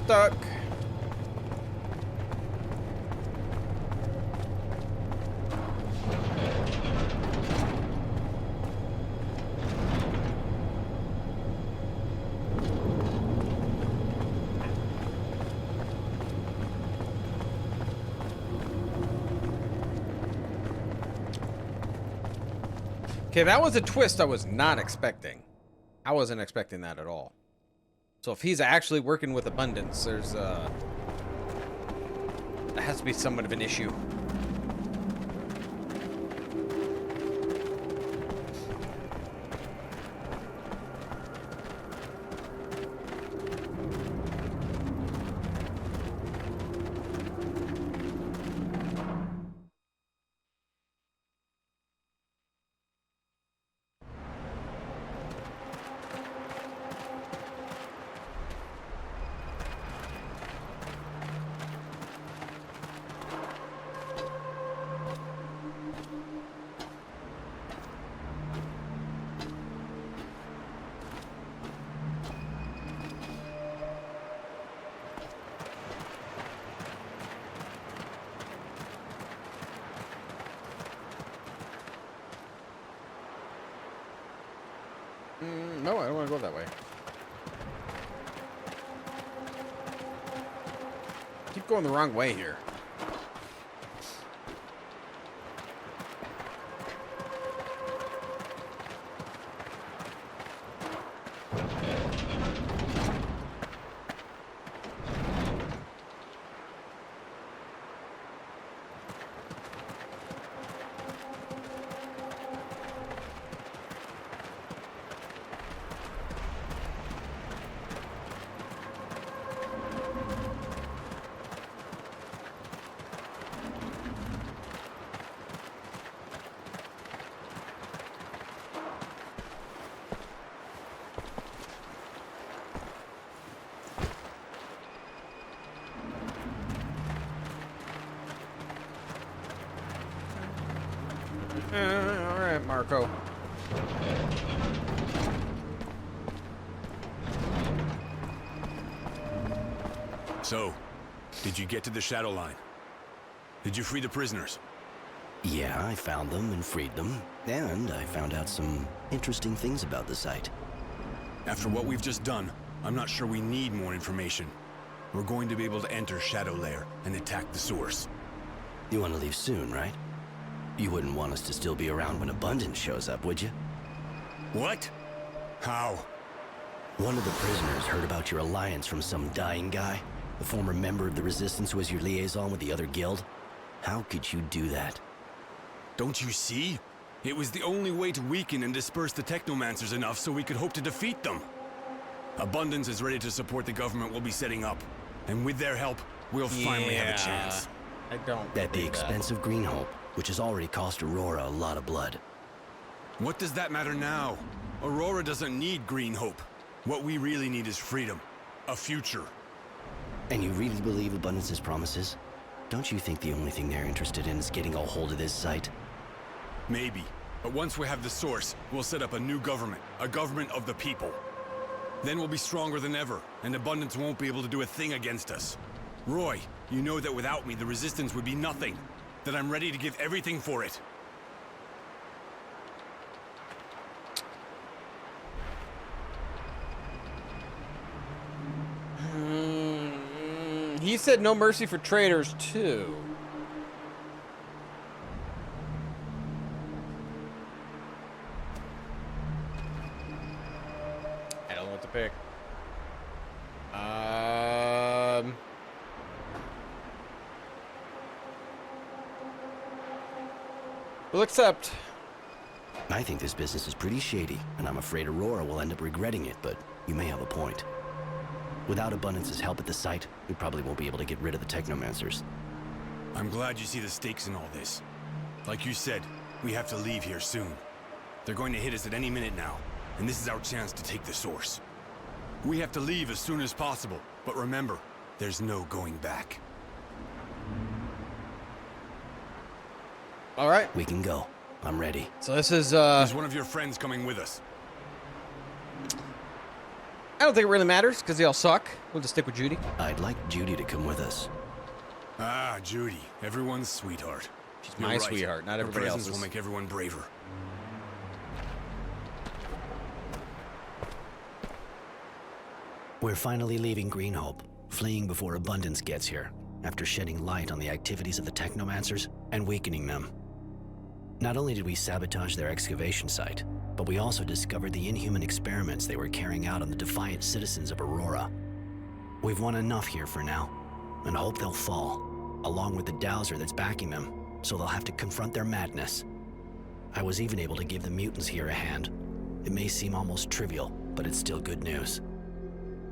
stuck. Okay, that was a twist I was not expecting. I wasn't expecting that at all. So if he's actually working with abundance, there's that has to be somewhat of an issue. No, I don't want to go that way. Keep going the wrong way here. All right, Marco. So, did you get to the shadow line? Did you free the prisoners? Yeah, I found them and freed them, and I found out some interesting things about the site. After what we've just done, I'm not sure we need more information. We're going to be able to enter Shadow Lair and attack the source. You want to leave soon, right? You wouldn't want us to still be around when Abundance shows up, would you? What? How? One of the prisoners heard about your alliance from some dying guy. The former member of the Resistance who was your liaison with the other guild. How could you do that? Don't you see? It was the only way to weaken and disperse the Technomancers enough so we could hope to defeat them. Abundance is ready to support the government we'll be setting up. And with their help, we'll finally have a chance. I don't. At the expense of Green Hope, which has already cost Aurora a lot of blood. What does that matter now? Aurora doesn't need Green Hope. What we really need is freedom. A future. And you really believe Abundance's promises? Don't you think the only thing they're interested in is getting a hold of this site? Maybe. But once we have the source, we'll set up a new government. A government of the people. Then we'll be stronger than ever, and Abundance won't be able to do a thing against us. Roy, you know that without me, the Resistance would be nothing. That I'm ready to give everything for it. He said no mercy for traitors, too. I don't know what to pick. We'll accept. I think this business is pretty shady, and I'm afraid Aurora will end up regretting it, but you may have a point. Without Abundance's help at the site, we probably won't be able to get rid of the Technomancers. I'm glad you see the stakes in all this. Like you said, we have to leave here soon. They're going to hit us at any minute now, and this is our chance to take the source. We have to leave as soon as possible, but remember, there's no going back. All right. We can go. I'm ready. So this is Is one of your friends coming with us? I don't think it really matters, because they all suck. We'll just stick with Judy. I'd like Judy to come with us. Ah, Judy, everyone's sweetheart. She's You're my right. sweetheart, not Her everybody presence else's. will make everyone braver. We're finally leaving Greenhope, fleeing before Abundance gets here, after shedding light on the activities of the Technomancers and weakening them. Not only did we sabotage their excavation site, but we also discovered the inhuman experiments they were carrying out on the defiant citizens of Aurora. We've won enough here for now, and hope they'll fall, along with the dowser that's backing them, so they'll have to confront their madness. I was even able to give the mutants here a hand. It may seem almost trivial, but it's still good news.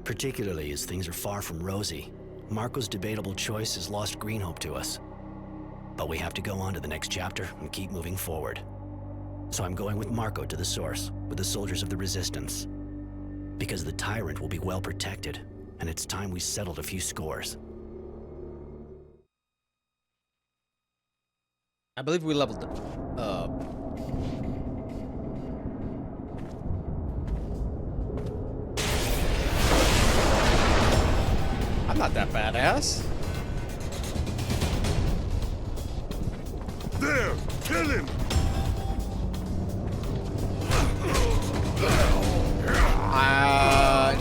Particularly as things are far from rosy. Marco's debatable choice has lost Greenhope to us. But we have to go on to the next chapter and keep moving forward. So I'm going with Marco to the source, with the soldiers of the Resistance. Because the Tyrant will be well protected, and it's time we settled a few scores. I believe we leveled up. I'm not that badass. There! Kill him!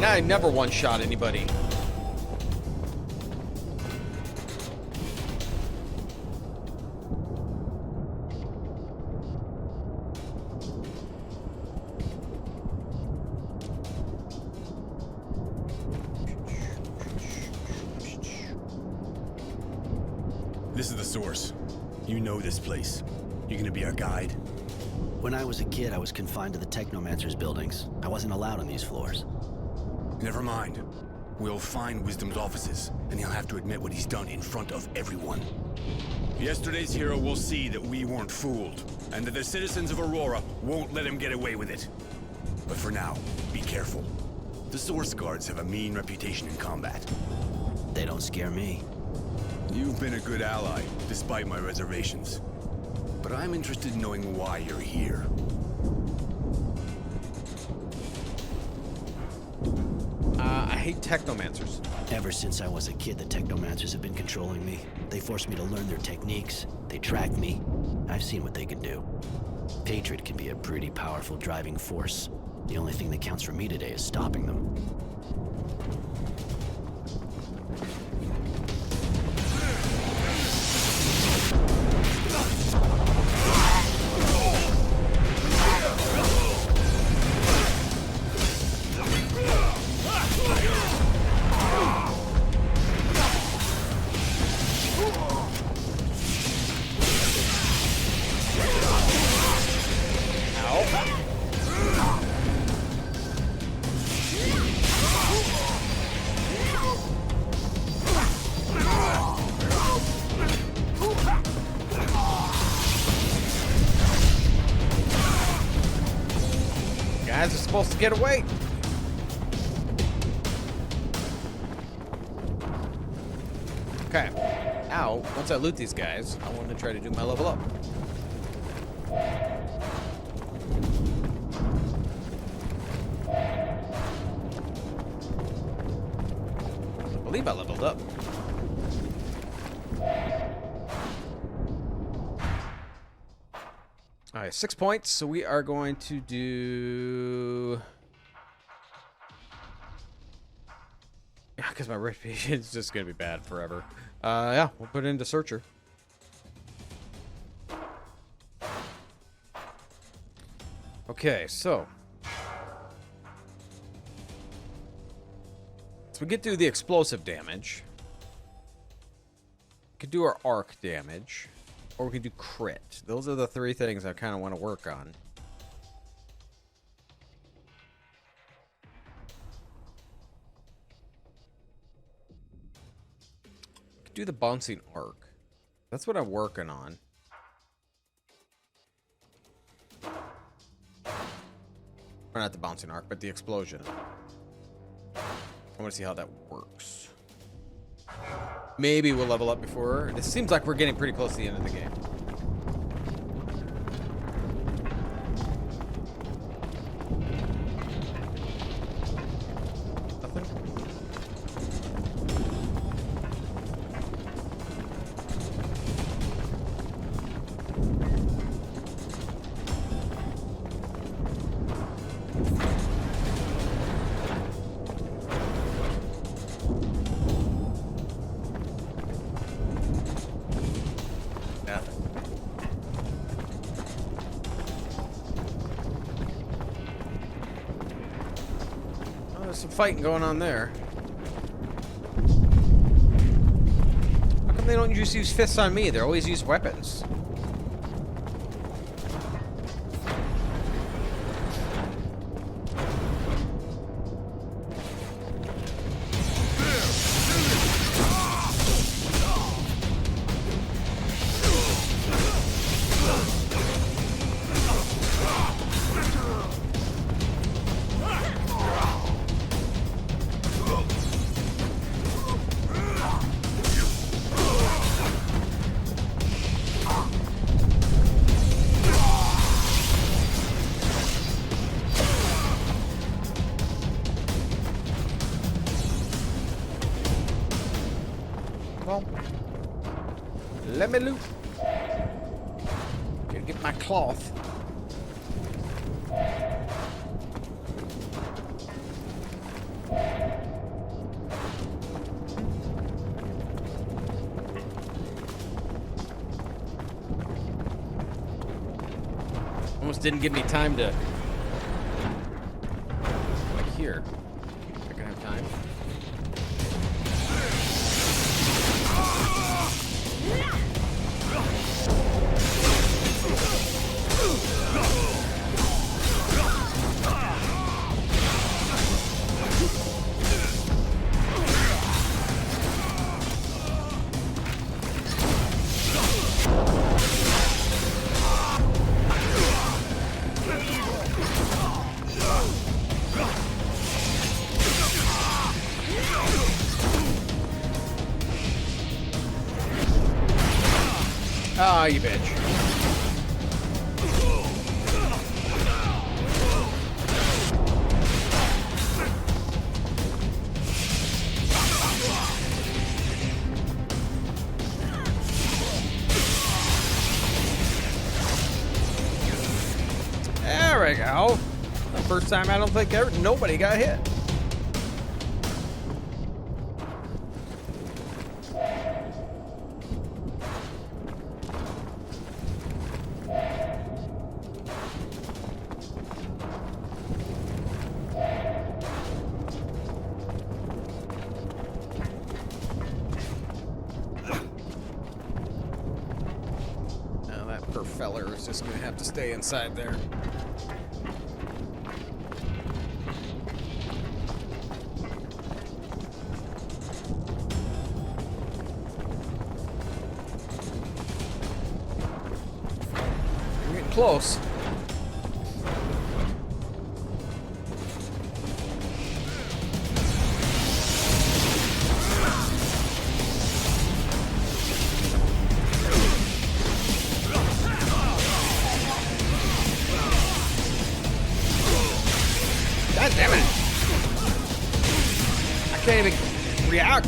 I never one-shot anybody. This is the source. You know this place. You gonna be our guide? When I was a kid, I was confined to the Technomancers buildings. I wasn't allowed on these floors. Never mind. We'll find Wisdom's offices, and he'll have to admit what he's done in front of everyone. Yesterday's hero will see that we weren't fooled, and that the citizens of Aurora won't let him get away with it. But for now, be careful. The Source Guards have a mean reputation in combat. They don't scare me. You've been a good ally, despite my reservations. But I'm interested in knowing why you're here. I hate Technomancers. Ever since I was a kid, the Technomancers have been controlling me. They forced me to learn their techniques. They tracked me. I've seen what they can do. Hatred can be a pretty powerful driving force. The only thing that counts for me today is stopping them. Guys are supposed to get away. Okay. Now, once I loot these guys, I want to try to do my level up. I believe I leveled up. All right, 6 points. So we are going to do... Yeah, because my reputation is just going to be bad forever. Yeah, we'll put it into Searcher. Okay, so we get to the explosive damage. We could do our arc damage. Or we can do crit. Those are the three things I kind of want to work on. We could do the bouncing arc. That's what I'm working on. Or not the bouncing arc, but the explosion. I want to see how that works. Maybe we'll level up before. It seems like we're getting pretty close to the end of the game. There's some fighting going on there. How come they don't just use fists on me? They always use weapons. Well, let me loot. Gotta get my cloth. Almost didn't give me time to. Like here. I can have time. Ah, you bitch. There we go. The first time I don't think nobody got hit. Feller is just gonna have to stay inside there. We're getting close. God damn it! I can't even react.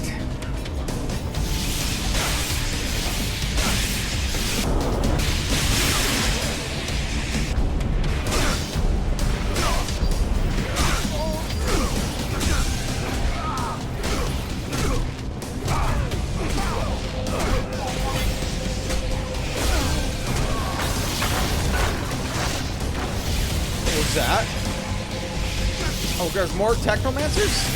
What was that? Oh, there's more technomancers?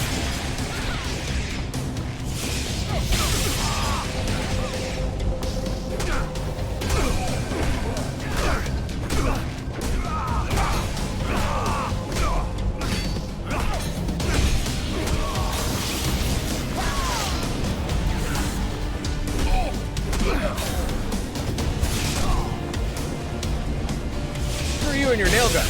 Screw you and your nail gun.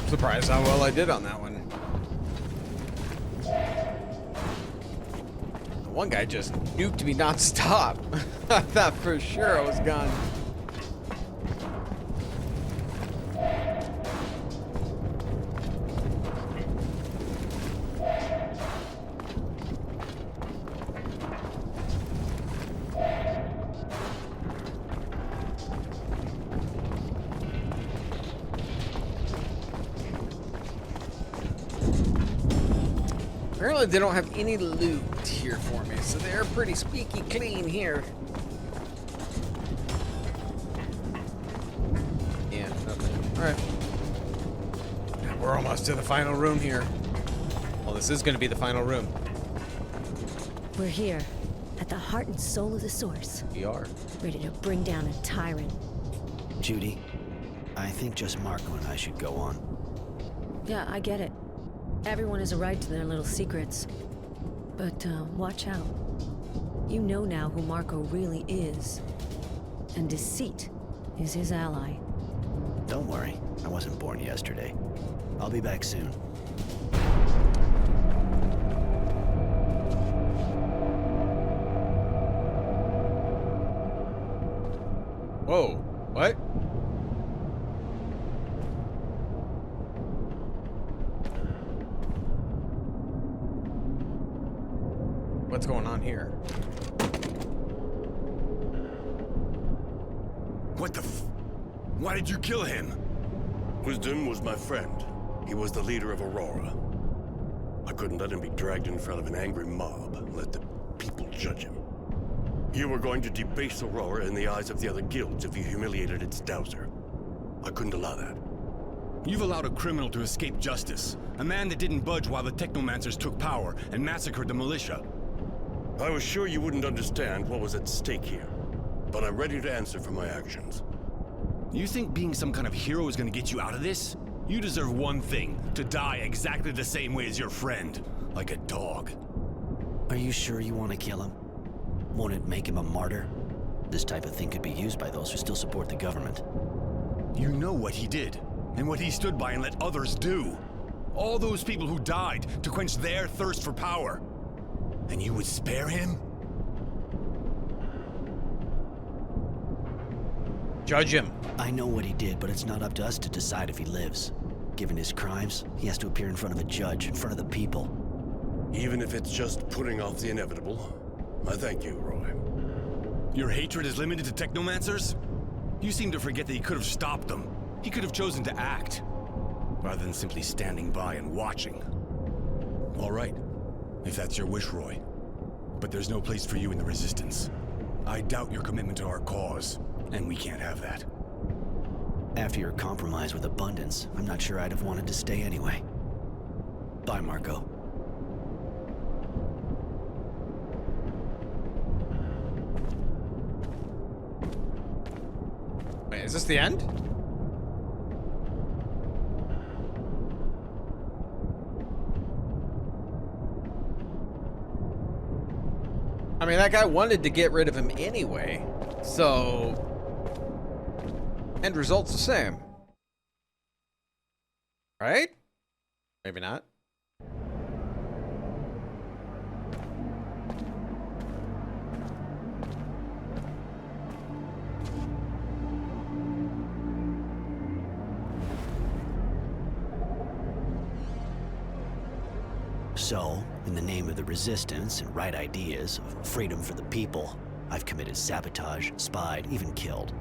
Surprised how well I did on that one. One guy just nuked me non-stop. I thought for sure I was gone. Apparently they don't have any loot here for me, so they're pretty squeaky clean here. Alright. We're almost to the final room here. Well, this is going to be the final room. We're here, at the heart and soul of the Source. We are. Ready to bring down a tyrant. Judy, I think just Marco and I should go on. Yeah, I get it. Everyone has a right to their little secrets. But, watch out. You know now who Marco really is. And deceit is his ally. Don't worry, I wasn't born yesterday. I'll be back soon. Whoa. What? What's going on here? What the f... Why did you kill him? Wisdom was my friend. He was the leader of Aurora. I couldn't let him be dragged in front of an angry mob and let the people judge him. You were going to debase Aurora in the eyes of the other guilds if you humiliated its dowser. I couldn't allow that. You've allowed a criminal to escape justice. A man that didn't budge while the Technomancers took power and massacred the militia. I was sure you wouldn't understand what was at stake here, but I'm ready to answer for my actions. You think being some kind of hero is gonna get you out of this? You deserve one thing, to die exactly the same way as your friend. Like a dog. Are you sure you want to kill him? Won't it make him a martyr? This type of thing could be used by those who still support the government. You know what he did, and what he stood by and let others do. All those people who died to quench their thirst for power. And you would spare him? Judge him. I know what he did, but it's not up to us to decide if he lives. Given his crimes, he has to appear in front of a judge, in front of the people. Even if it's just putting off the inevitable, I thank you, Roy. Your hatred is limited to Technomancers? You seem to forget that he could have stopped them. He could have chosen to act, rather than simply standing by and watching. All right, if that's your wish, Roy. But there's no place for you in the Resistance. I doubt your commitment to our cause, and we can't have that. After your compromise with Abundance, I'm not sure I'd have wanted to stay anyway. Bye, Marco. Wait, is this the end? I mean, that guy wanted to get rid of him anyway, so end result's the same, right? Maybe not. So, in the name of the Resistance and right ideas of freedom for the people, I've committed sabotage, spied, even killed.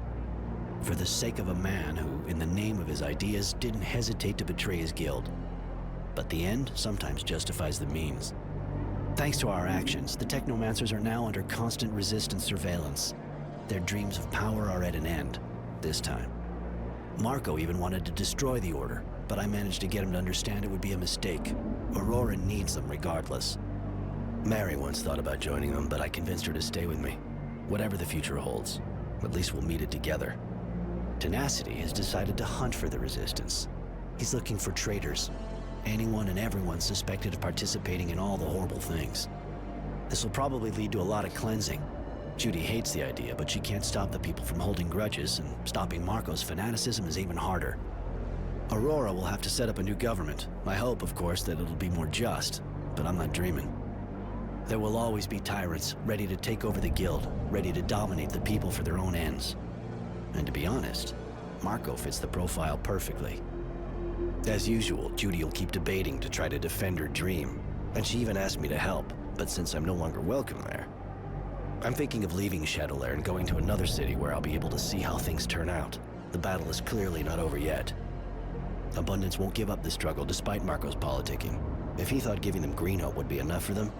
For the sake of a man who, in the name of his ideas, didn't hesitate to betray his guild. But the end sometimes justifies the means. Thanks to our actions, the Technomancers are now under constant Resistance surveillance. Their dreams of power are at an end, this time. Marco even wanted to destroy the Order, but I managed to get him to understand it would be a mistake. Aurora needs them regardless. Mary once thought about joining them, but I convinced her to stay with me. Whatever the future holds, at least we'll meet it together. Tenacity has decided to hunt for the Resistance. He's looking for traitors. Anyone and everyone suspected of participating in all the horrible things. This will probably lead to a lot of cleansing. Judy hates the idea, but she can't stop the people from holding grudges, and stopping Marco's fanaticism is even harder. Aurora will have to set up a new government. I hope, of course, that it'll be more just, but I'm not dreaming. There will always be tyrants, ready to take over the guild, ready to dominate the people for their own ends. And to be honest, Marco fits the profile perfectly. As usual, Judy will keep debating to try to defend her dream, and she even asked me to help, but since I'm no longer welcome there, I'm thinking of leaving Shadowlair and going to another city where I'll be able to see how things turn out. The battle is clearly not over yet. Abundance won't give up the struggle despite Marco's politicking. If he thought giving them Green Hope would be enough for them,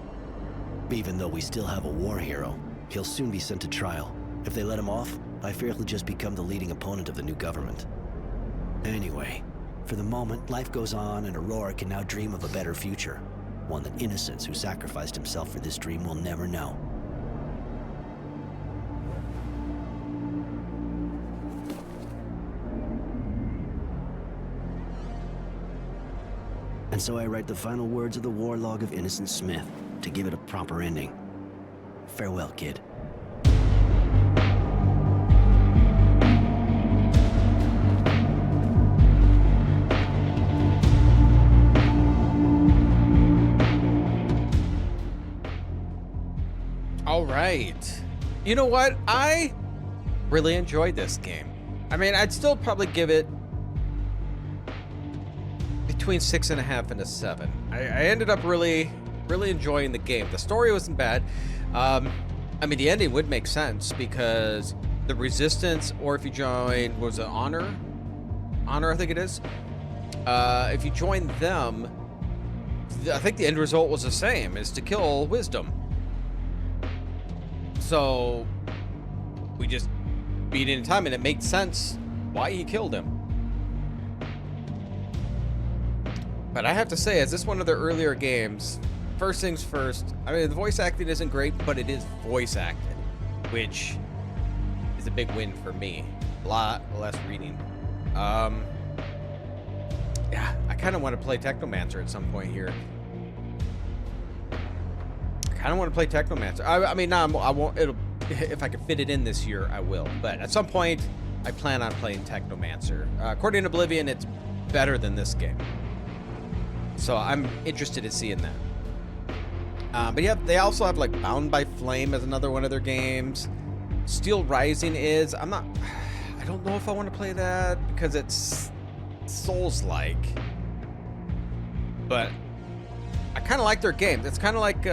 even though we still have a war hero, he'll soon be sent to trial. If they let him off, I fear he'll just become the leading opponent of the new government. Anyway, for the moment, life goes on and Aurora can now dream of a better future. One that Innocence, who sacrificed himself for this dream, will never know. And so I write the final words of the war log of Innocent Smith to give it a proper ending. Farewell, kid. All right. You know what? I really enjoyed this game. I mean, I'd still probably give it between 6.5 and a 7. I ended up really enjoying the game. The story wasn't bad. I mean, the ending would make sense because the Resistance, or if you join, was it Honor? Honor, I think it is. If you join them, I think the end result was the same, is to kill Wisdom. So we just beat it in time, and it made sense why he killed him. But I have to say, as this one of their earlier games, first things first, I mean, the voice acting isn't great, but it is voice acted, which is a big win for me. A lot less reading. Yeah, I kind of want to play Technomancer at some point here. I don't want to play Technomancer. I mean, no, I won't. It'll, if I can fit it in this year, I will. But at some point, I plan on playing Technomancer. According to Oblivion, it's better than this game. So I'm interested in seeing that. But yeah, they also have like Bound by Flame as another one of their games. Steel Rising is. I don't know if I want to play that because it's Souls-like. But I kind of like their game. It's kind of like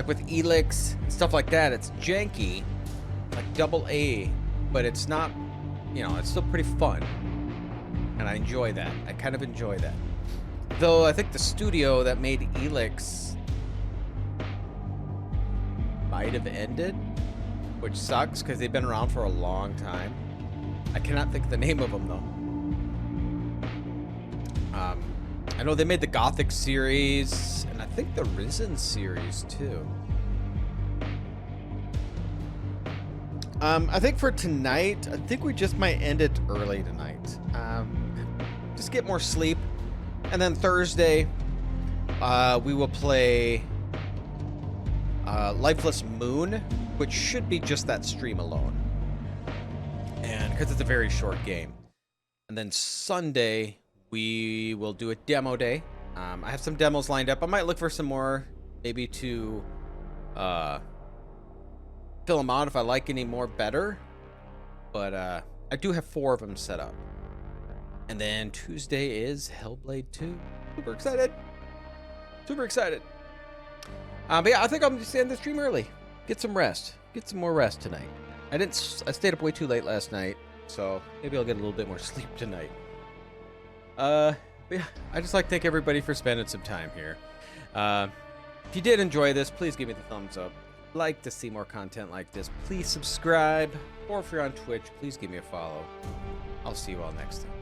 with Elix and stuff like that. It's janky, like double A, but it's not, you know, it's still pretty fun. And I enjoy that. I kind of enjoy that. Though I think the studio that made Elix might have ended, which sucks because they've been around for a long time. I cannot think of the name of them though. I know they made the Gothic series, and I think the Risen series too. I think for tonight, I think we just might end it early tonight. Just get more sleep, and then Thursday, we will play Lifeless Moon, which should be just that stream alone, and because it's a very short game. And then Sunday, we will do a demo day. I have some demos lined up. I might look for some more, maybe to fill them out if I like any more better. But I do have 4 of them set up. And then Tuesday is Hellblade 2. Super excited. Super excited. But yeah, I think I'm just end the stream early. Get some rest. Get some more rest tonight. I stayed up way too late last night, so maybe I'll get a little bit more sleep tonight. But yeah, I just like to thank everybody for spending some time here. If you did enjoy this, please give me the thumbs up. Like to see more content like this, please subscribe. Or if you're on Twitch, please give me a follow. I'll see you all next time.